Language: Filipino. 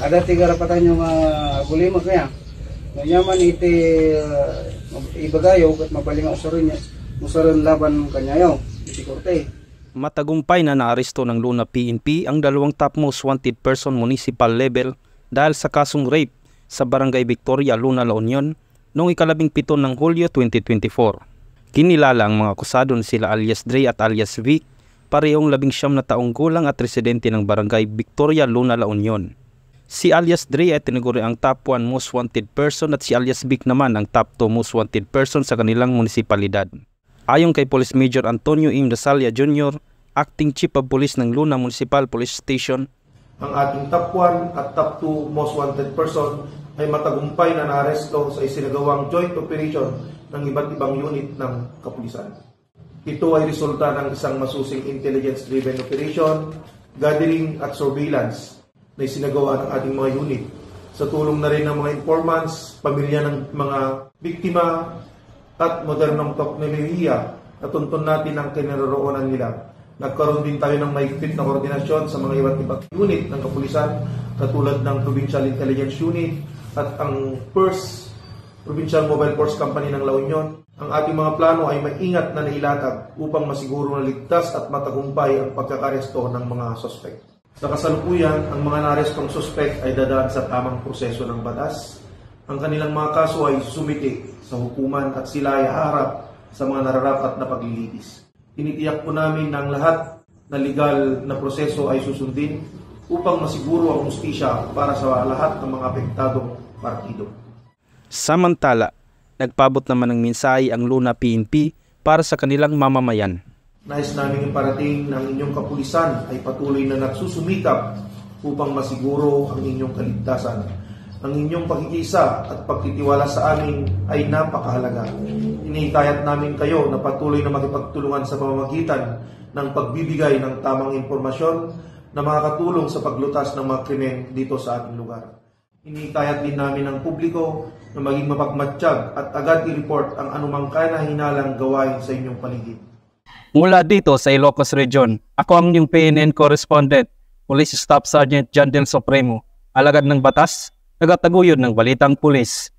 Ada tiga rapatan yung gulima kaya. Nanyaman iti ibagayo at mabaling ang usaron laban kanyayaw iti korte. Matagumpay na naaresto ng Luna PNP ang dalawang top most wanted person municipal level dahil sa kasong rape sa Barangay Victoria, Luna, La Union noong 17 ng Hulyo 2024. Kinilala ang mga akusado na sila alias Dre at alias Vic, parehong 19 na taong gulang at residente ng Barangay Victoria, Luna, La Union. Si alias Dre ay tinaguri ang top 1 most wanted person at si alias Vic naman ang top 2 most wanted person sa kanilang munisipalidad. Ayon kay Police Major Antonio M. Dasalia Jr., Acting Chief of Police ng Luna Municipal Police Station, ang ating top 1 at top 2 most wanted person ay matagumpay na naaresto sa isinagawang joint operation ng iba't ibang unit ng kapulisan. Ito ay resulta ng isang masusing intelligence-driven operation, gathering at surveillance na isinagawa ng ating mga unit sa tulong na rin ng mga informants, pamilya ng mga biktima at modernong teknolohiya na tuntun natin ang kinaroroonan nila. Nagkaroon din tayo ng mahigpit na koordinasyon sa mga iba't ibang unit ng kapulisan katulad ng Provincial Intelligence Unit at ang First Provincial Mobile Force Company ng La Union. Ang ating mga plano ay maingat na nailatag upang masiguro na ligtas at matagumpay ang pagkakaresto ng mga suspect. Sa kasalukuyan, ang mga narestong suspect ay dadaan sa tamang proseso ng batas. Ang kanilang mga kaso ay sumiti sa hukuman at sila ay haharap sa mga nararapat na paglilitis. Tinitiyak po namin na ang lahat na legal na proseso ay susundin upang masiguro ang hustisya para sa lahat ng mga apektadong partido. Samantala, nagpabot naman ng mensahe ang Luna PNP para sa kanilang mamamayan. Nais namin iparating na ang inyong kapulisan ay patuloy na nagsusumikap upang masiguro ang inyong kaligtasan. Ang inyong pagkikisa at pagtitiwala sa amin ay napakahalaga. Inihikayat namin kayo na patuloy na makipagtulungan sa pamamagitan ng pagbibigay ng tamang impormasyon na makakatulong sa paglutas ng mga krimen dito sa ating lugar. Inihikayat din namin ang publiko na maging mapagmatsyag at agad i-report ang anumang kahinalang gawain sa inyong paligid. Mula dito sa Ilocos Region, ako ang inyong PNN correspondent, Police Staff Sergeant John Del Supremo, alagad ng batas, nagataguyod ng balitang pulis.